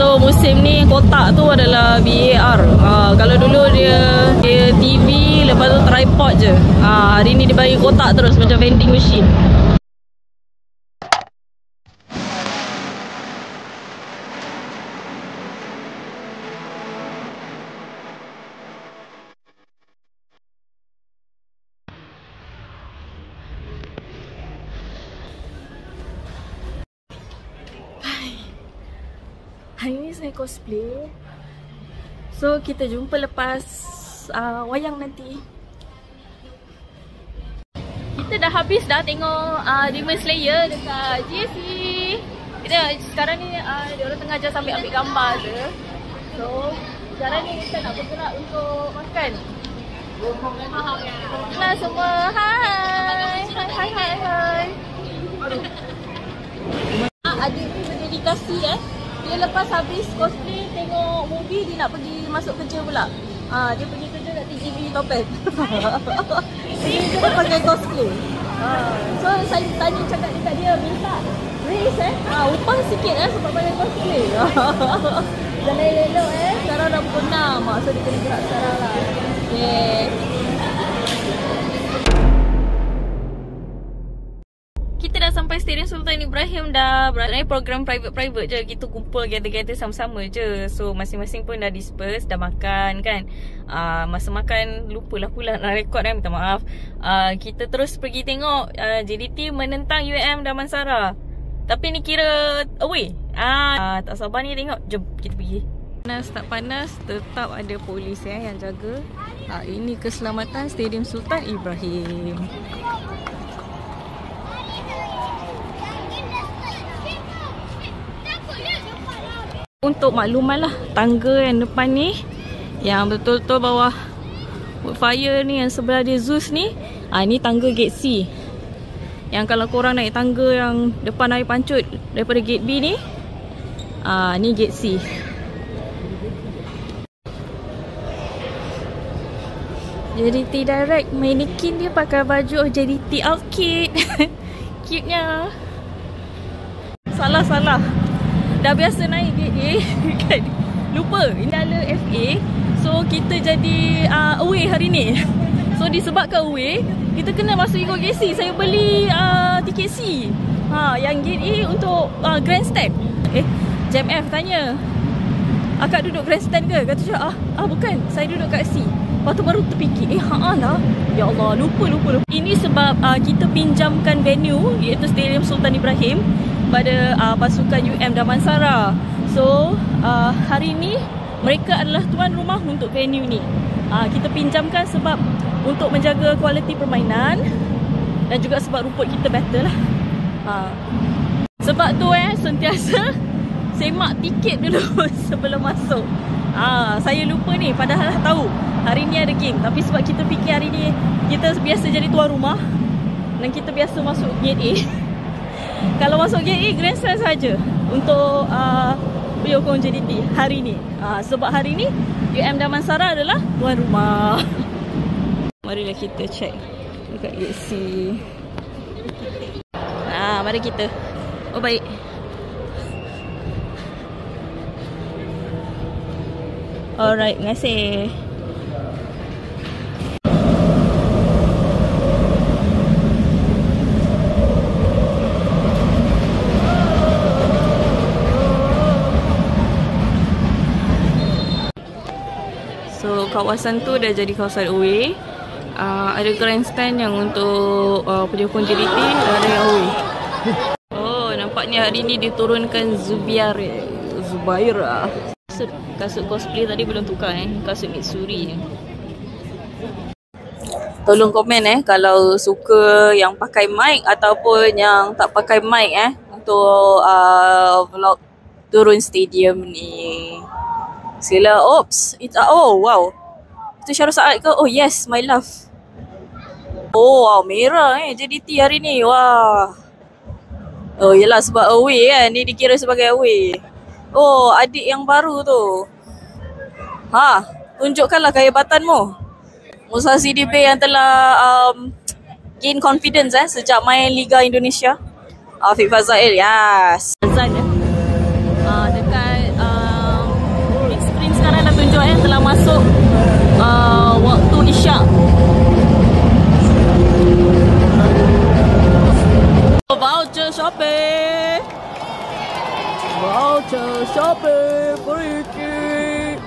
So musim ni kotak tu adalah VAR. Kalau dulu dia TV, lepas tu tripod je. Hari ni dia bagi kotak terus macam vending machine. Hari ni saya cosplay. So kita jumpa lepas wayang nanti. Kita dah habis dah tengok Demon Slayer dekat GSC. Sekarang ni dia orang tengah just ambil gambar je. So sekarang ni kita nak bergerak untuk makan. Nah semua, hai. Adik ni berdedikasi Dia lepas habis cosplay tengok movie, dia nak pergi masuk kerja pula. Dia pergi kerja kat TGV Topeng. Dia pakai cosplay. So saya tanya cakap dekat dia, minta raise upah sikit sebab pakai cosplay. Jangan elok sekarang dah pukul 6. So dia kena gerak sekarang lah. Okay. Kita dah sampai Stadium Sultan Ibrahim dah. Berada program private je. Kita kumpul gather-gather sama-sama je. So masing-masing pun dah disperse, dah makan kan. Masa makan lupalah pula nak rekod minta maaf. Kita terus pergi tengok JDT menentang UM Damansara. Tapi ni kira away. Tak sabar ni tengok. Jom kita pergi. Panas tak panas, tetap ada polis yang jaga. Ini keselamatan Stadium Sultan Ibrahim. Untuk makluman lah, tangga yang depan ni, yang betul-betul bawah Woodfire ni, yang sebelah dia Zeus ni, ni tangga gate C. Yang kalau korang naik tangga yang depan air pancut daripada gate B ni, ni gate C. JDT Direct, mannequin dia pakai baju JDT outfit. Cute-nya. Salah dah biasa naik gate A. Lupa Indala FA. So kita jadi away hari ni. So disebabkan away, kita kena masuk ikut gate C. Saya beli tiket C. Yang gate A untuk grandstand. Jam F tanya, akak duduk grandstand ke? Kata cakap, bukan, saya duduk kat C. Lepas tu baru terfikir, lah. Ya Allah, lupa. Ini sebab kita pinjamkan venue, iaitu Stadium Sultan Ibrahim, pada pasukan UM Damansara. So hari ni mereka adalah tuan rumah untuk venue ni. Kita pinjamkan sebab untuk menjaga kualiti permainan dan juga sebab rumput kita better lah. Sebab tu sentiasa semak tiket dulu sebelum masuk. Saya lupa ni, padahal tahu hari ni ada game. Tapi sebab kita fikir hari ni kita biasa jadi tuan rumah dan kita biasa masuk gate A. Kalau masuk gate A, grandstand saja untuk penyokong JDT hari ni. Sebab hari ni UM Damansara adalah tuan rumah. Marilah kita check dekat gate C. Mari kita. Oh baik. Alright, terima kasih. So kawasan tu dah jadi kawasan away. Ada grandstand yang untuk penyokong JDT, ada yang away. Nampaknya hari ni diturunkan Zubaira. Kasut cosplay tadi belum tukar kasut Mitsuri. Tolong komen kalau suka yang pakai mic ataupun yang tak pakai mic untuk vlog turun stadium ni. Sila. Oops. Oh wow. Itu Syarul Saad ke? Oh yes, my love. Oh wow, merah JDT hari ni. Wah. Oh yelah sebab away ni dikira sebagai away. Oh, adik yang baru tu. Tunjukkanlah kehebatanmu. Musa CDB yang telah gain confidence sejak main Liga Indonesia. Afiq Fazail, yes. Azan dekat Shopee. Voucher Shopee free kick.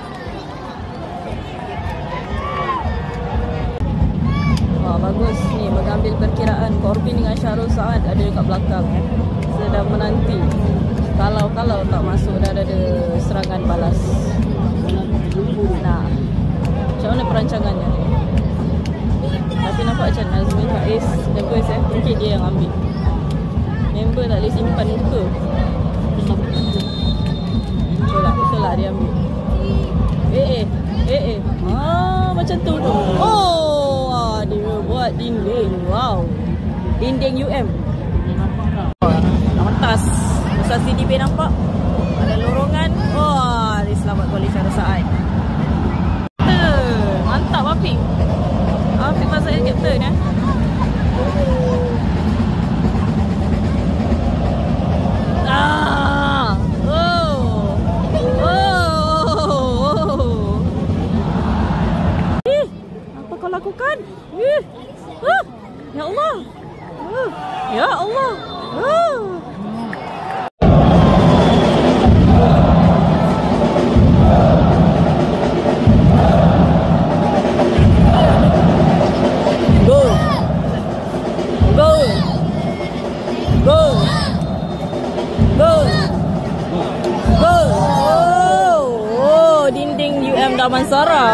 Bagus ni mengambil perkiraan Corbin dengan Syahrul Saad ada dekat belakang sedang menanti. Kalau tak masuk dah ada serangan balas. Nah, macam mana perancangannya? Tapi nampak macam Nazmi Faiz bagus mungkin dia yang ambil. Member tak boleh simpan muka. Betul lah dia ambil. Macam tu. Oh, dia buat dinding. Wow. Dinding UM. Atas. Besar CDB nampak. Ada lorongan. Wah, diselamatkan oleh Syahrul Saad. Mantap Afiq. Afiq pasal kapten apa kau lakukan? Ya Allah. Ya Allah. Dinding UM Damansara.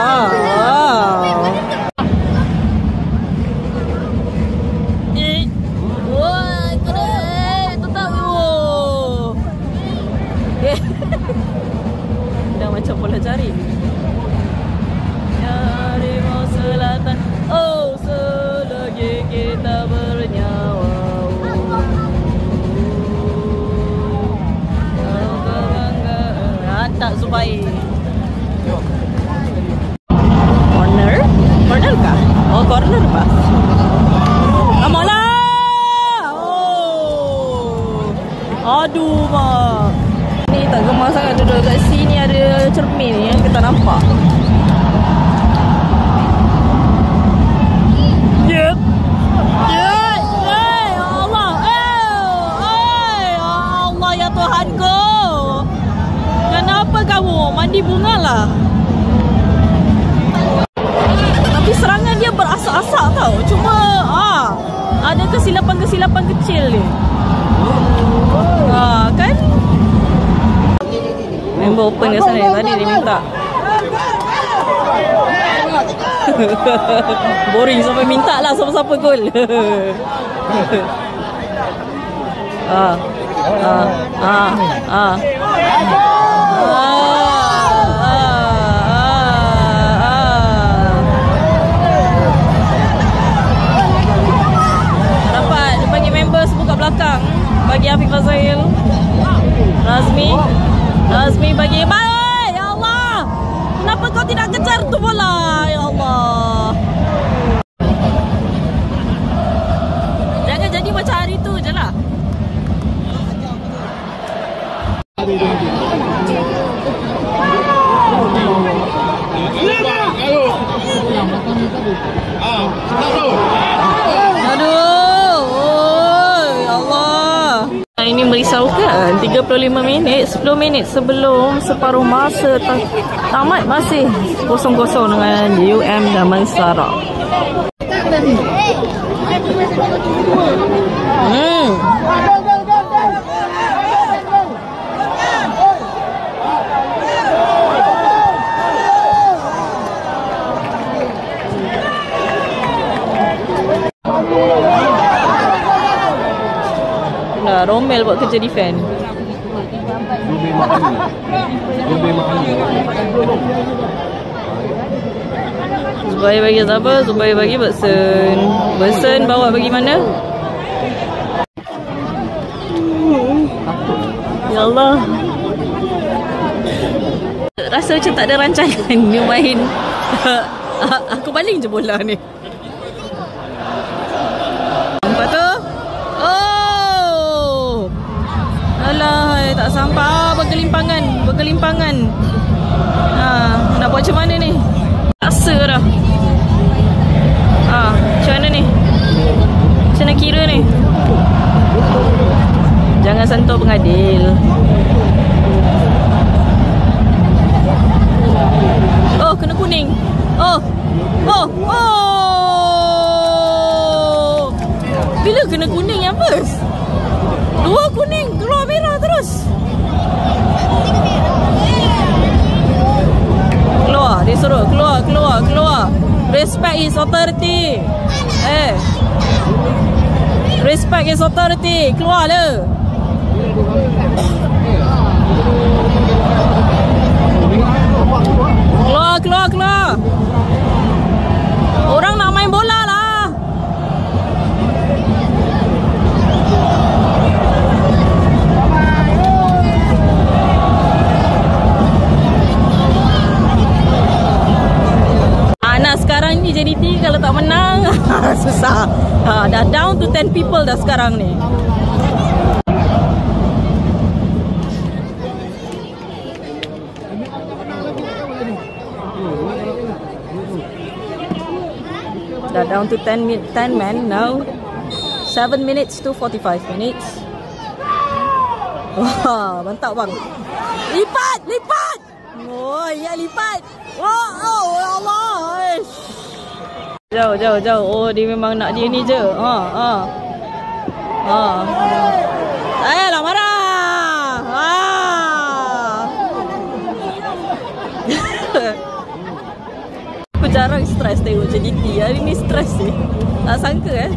Dah macam bola jaring. Dari mau selatan. Oh, selagi kita bernyawa. Tak supaya corner kah? Oh, corner pas. Amalah. Oh. Aduh, mak. Ni tak gemar sangat duduk kat sini ada cermin yang kita nampak. Yep. Ya Allah. Ya Allah ya Tuhanku. Kenapa kamu? Mandi bunga lah. Tapi serangan dia berasak-asak tau. Cuma ada kesilapan-kesilapan kecil ni. Kan? Member open kat sana. Tadi dia minta. Boring sampai minta lah siapa-siapa gol. Dapat dia bagi members buka belakang bagi Afiq Fazail. Nazmi bagi baik. Ya Allah, kenapa kau tidak kejar tu bola? Ya Allah, jangan jadi macam hari tu je lah. Aduh, ya Allah. Ini merisaukan. 35 minit, 10 minit sebelum separuh masa tamat masih 0-0 dengan UM Damansara. Dah Romel buat kerja defend. Zubair bagi siapa? Zubair bagi Bersen. Bersen bawa bagi mana? Ya Allah, rasa macam tak ada rancangan ni main. Aku baling je bola ni. Nampak tu? Oh, alah, tak sampai. Berkelimpangan. Nak buat macam mana ni? Rasa dah. Macam mana ni? Macam nak kira ni? kena kuning yang first. Dua kuning, keluar merah terus. Keluar, dia suruh keluar. Respect his authority. Respect his authority. Keluar le. Keluar. Orang nak main bola lah. Nah sekarang ni JDT kalau tak menang susah. Dah down to 10 people dah sekarang ni. Dah down to 10 men now. 7 minutes to 45 minutes. Wah, mantap bang. Lipat. Oh, ya lipat. Oh Allah. Jauh. Oh, dia memang nak dia ni je. Lah marah. Aku jarang stres tengok JDT. Hari ni stres ni. Tak sangka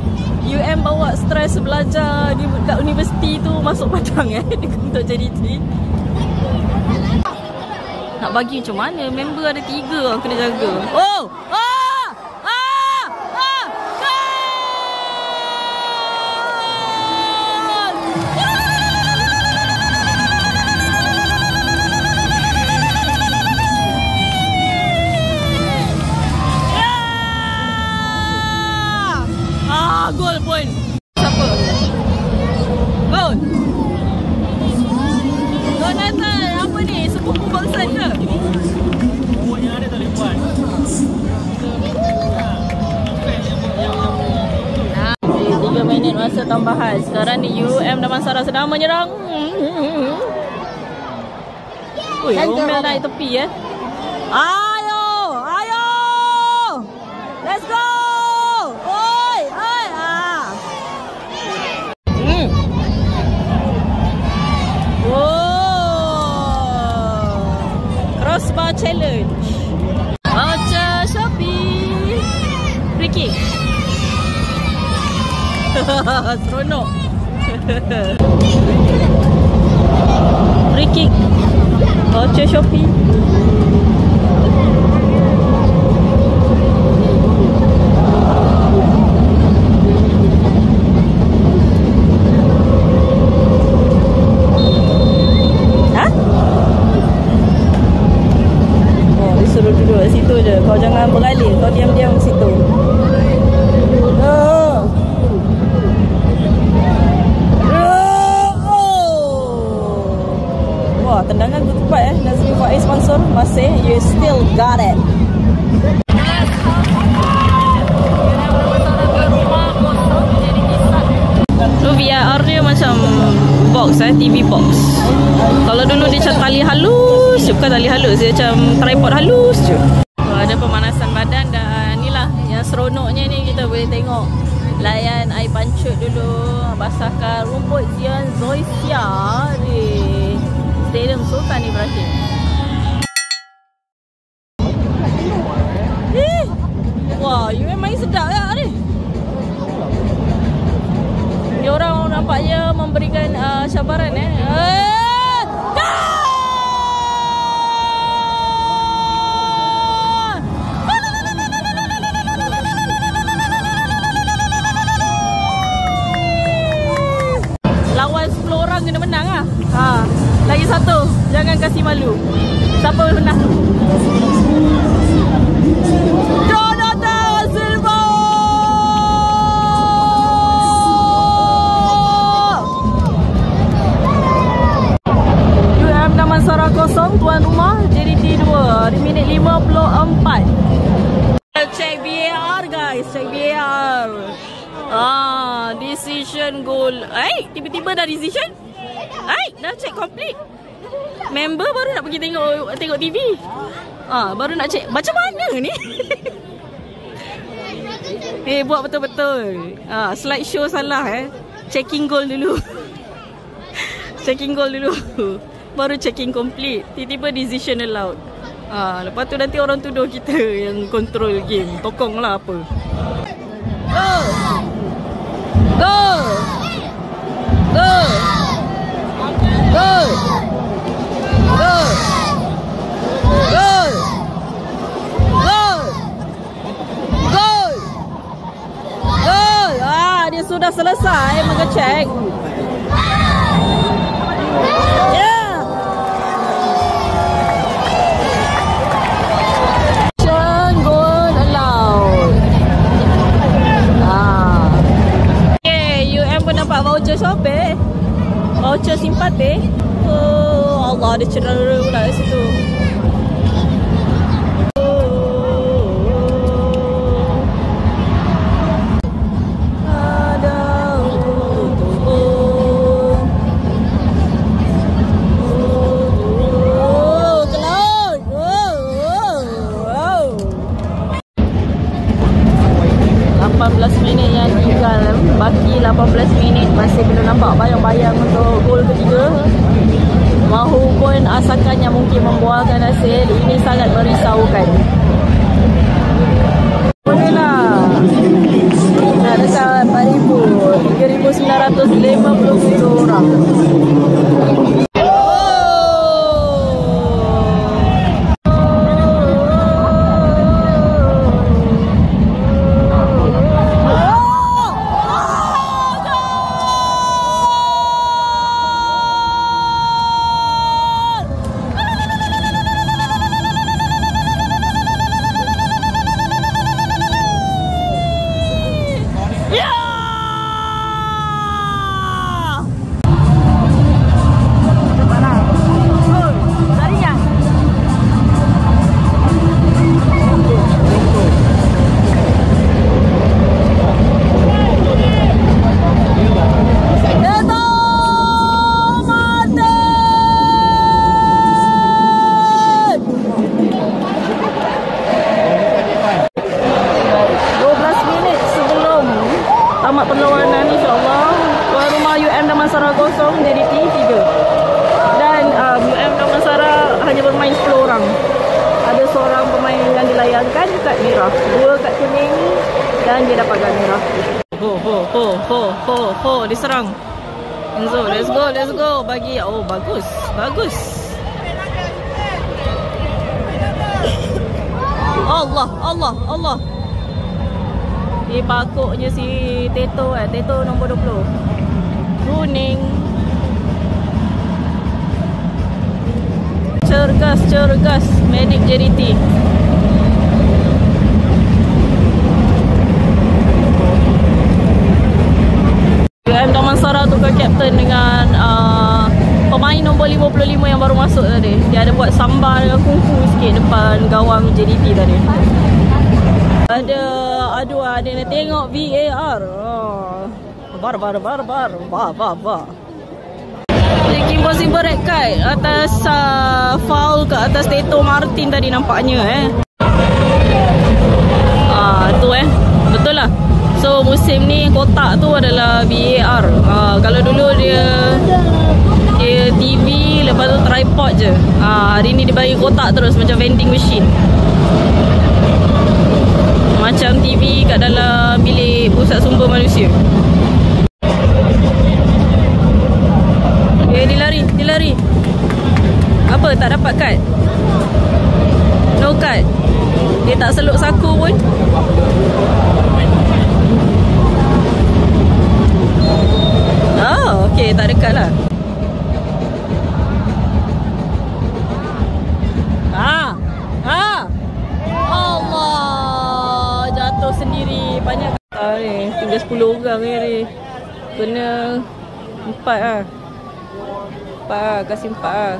UM bawa stres belajar di kat universiti tu masuk Padang untuk JDT. Nak bagi macam mana? Member ada 3 orang kena jaga. Gol pun. Siapa? Gol. Jonathan, apa ni? Sepupu bangsan ke? Oh, yang ada tak boleh buat. 3 minit masa tambahan. Sekarang ni UM Damansara sedang menyerang. Ui, Romel naik tepi Ayo. Let's go. Crossbar challenge. Voucher Shopee. Free kick. Seronok. Free kick. Voucher Shopee. Situ je, kau jangan beralih, kau diam-diam di situ. Wah, tendangan ketupat Nazmi Faiz Mansur masih, you still got it. Tu VAR dia macam box TV box. Kalau dulu dia macam tali halus, bukan tali halus, dia macam tripod halus je. Ada pemanasan badan dan inilah yang seronoknya ni, kita boleh tengok layan air pancut dulu, basahkan rumput Zian Zoysia di Stadium Sultan Ibrahim. Wah, you memang main sedap tak ni? Dia orang nampaknya memberikan cabaran Lawan 10 orang kena menang lah. Lagi satu, jangan kasih malu. Siapa menang? Jonathan Silva. UM Damansara 0, tuan rumah JDT 2 di minit 54. Check VAR guys, check VAR. Decision goal. Tiba-tiba dah decision? Dah check complete. Member baru nak pergi tengok TV. Baru nak check. Macam mana ni? Buat betul-betul. Slide show salah Checking goal dulu. Checking goal dulu. Baru checking complete. Tiba-tiba decision allowed. Lepas tu nanti orang tuduh kita yang control game. Tokong lah apa. Go! Go! Go! Go! Go! Go! Go! Go! Go! Dia sudah selesai mengecek. Voucher shopee, voucher simpati. Oh Allah, ada cerita pula di situ. Baki 18 minit masih belum nampak bayang-bayang untuk gol ketiga. Mahupun asakannya mungkin membuahkan hasil, ini sangat merisaukan. Bolehlah. Dah dekat 3,957 orang. Tamat perlawanan, insyaAllah tuan rumah UM Damansara kosong, JDT 3. Dan UM Damansara hanya bermain 10 orang. Ada seorang pemain yang dilayangkan kad merah, 2 kad kuning, dan dia dapat kad merah. Diserang Enzo, let's go. Bagi, bagus. Allah. Pakuknya si Teto Teto nombor 20. Kuning. Cergas Medik JDT. UM Damansara tukar kapten dengan pemain nombor 55 yang baru masuk tadi. Dia ada buat sambar dengan kungfu sikit depan gawang JDT tadi. Ada nak tengok VAR. Bar. Kim Possible red card atas foul ke atas Teto Martin tadi nampaknya tu betul lah. So musim ni kotak tu adalah VAR. Kalau dulu dia TV, lepas tu tripod je. Hari ni dia bagi kotak terus macam vending machine. Macam TV kat dalam bilik pusat sumber manusia. Dia lari. Apa, tak dapat kad? No kad. Dia tak seluk saku pun. Okay, tak dekat lah. Allah, jatuh sendiri. Banyak ni, tinggal 10 orang ni. Kena 4 lah. 4 lah, kasih 4 lah.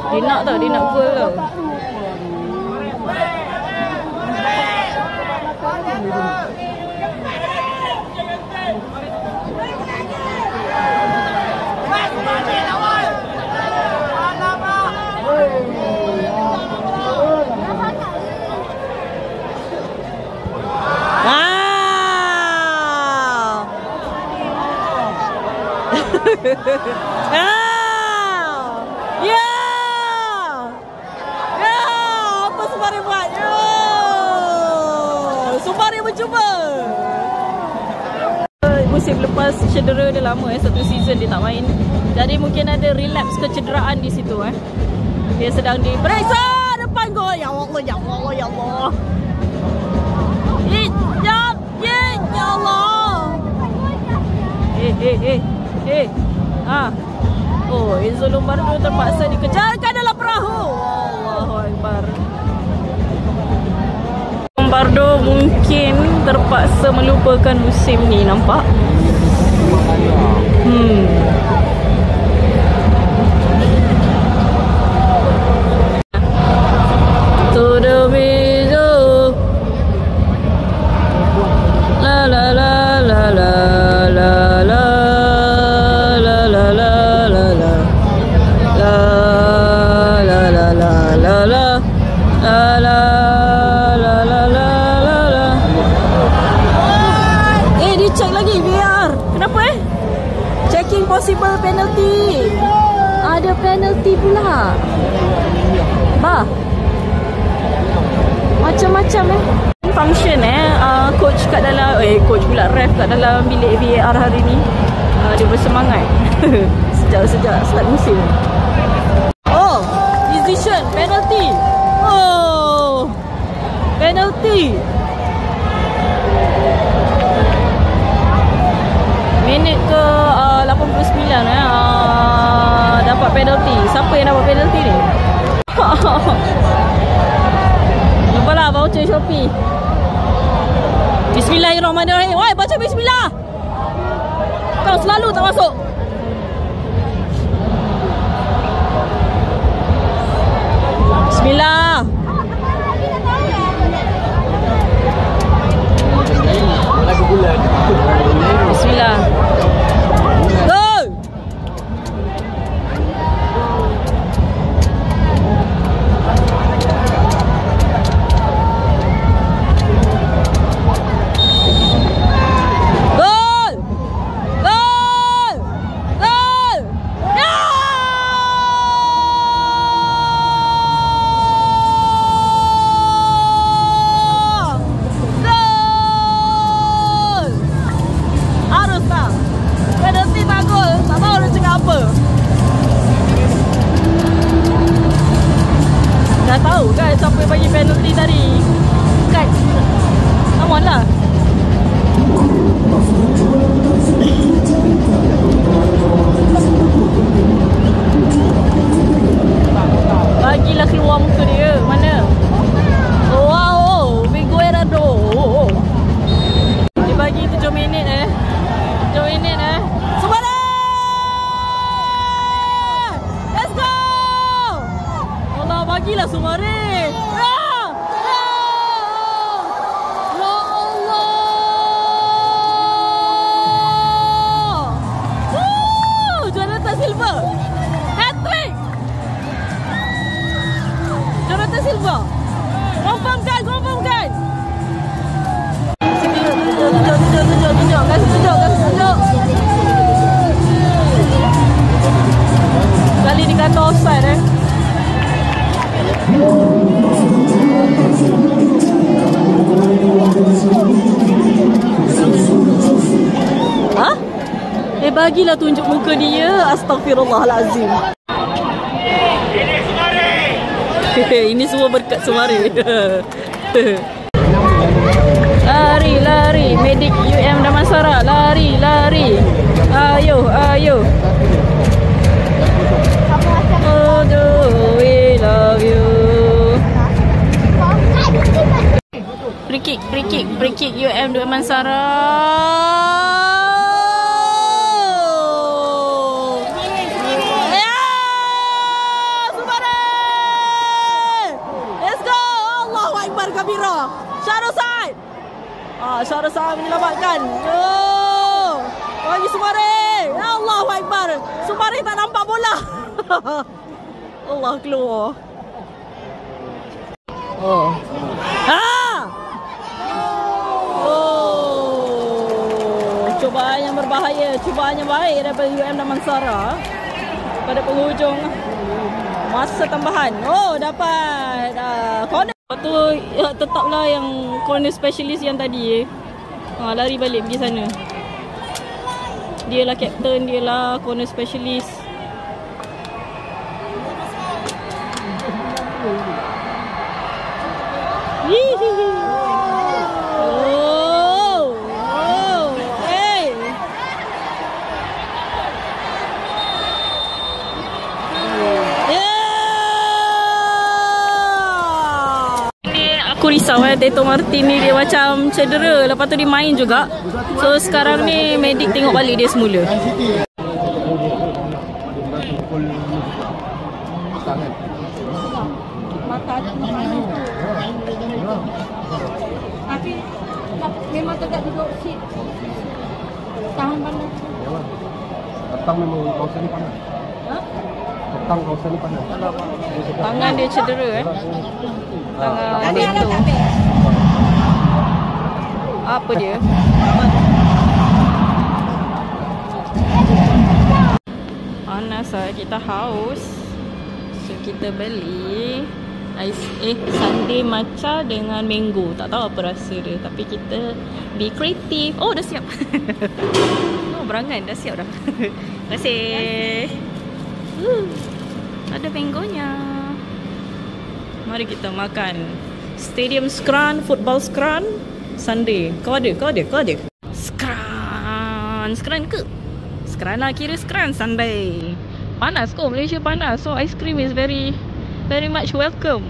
Dia nak tau, dia nak gol tau. Ya! Ya! Apa Sumari buat? Ya! Sumari mencuba! Musim lepas cedera dia lama satu season dia tak main. Jadi mungkin ada relapse kecederaan di situ Dia sedang diperiksa depan gol. Ya Allah, ya Allah, ya Allah. Hijab, ya Allah. Oh, Enzo Lombardo terpaksa dikejarkan dalam perahu. Allahu Akbar. Lombardo mungkin terpaksa melupakan musim ni, nampak? To the middle. La la la la la la la la la la la la la la la la la la. Check lagi VAR. Kenapa checking possible penalty. Ada penalty pula. Bah. Macam-macam function coach kat dalam coach pula ref kat dalam bilik VAR hari ni. Dia bersemangat. Sejak start musim. Oh, decision penalty. Oh. Penalty. Minit ke 89 dapat penalty. Siapa yang dapat penalty ni? Lupalah voucher Shopee. Bismillahirrahmanirrahim. Oi, baca bismillah. Kau selalu tak masuk. Bismillah. Bismillah. Go! Gol! Gol! Gol! Ya! Penalty tak gol. Tak tahu nak cakap apa. Dah tahu kan siapa yang bagi penalty tadi. Kan? Come on lah. Bagilah keluar muka dia. Mana? Wow, Figueiredo. Dia bagi 7 minit 7 minit Sumari! Let's go! Allah, bagilah Sumari. Ya! Ya! Ya Allah! Jonathan Silva. Hat-trick! Jonathan Silva. Confirmkan. Tunjuk. Kasih tunjuk. Kali ni kata offside Bagilah tunjuk muka dia. Astaghfirullahalazim. Ini Sumari. Ini semua berkat Sumari. Lari. Medik UM Damansara. Lari. Ayo. Oh, we love you. Free kick UM Damansara. Syarul Sa'ad menyelamatkan. Bagi Sumari. Allahu Akbar. Sumari tak nampak bola. Allah keluar. cubaan yang berbahaya. Cubaan yang baik daripada UM Damansara. Pada penghujung masa tambahan. Oh, dapat corner. Lepas tu tetaplah yang corner specialist yang tadi. Lari balik pergi sana. Dia lah captain, dia lah corner specialist. Aku risau Teto Martin ni dia macam cedera. Lepas tu dia main juga. So sekarang ni medik tengok balik dia semula. Tapi memang tegak duduk sit. Tahan panas. Petang memang kawasan ni panas. Petang kawasan ni panas. Tangan dia cedera tangan dia tu. Apa dia? Panas lah, kita haus. So kita beli ais sundae matcha dengan mango. Tak tahu apa rasa dia, tapi kita be kreatif. Oh, dah siap. Oh, berangan dah siap dah. Terima kasih. Ada mangonya. Mari kita makan Stadium Scran, Football Scran sundae. Kau ada? Scran ke? Scran lah, kira Scran sundae. Panas kot, Malaysia panas. So ice cream is very much welcome.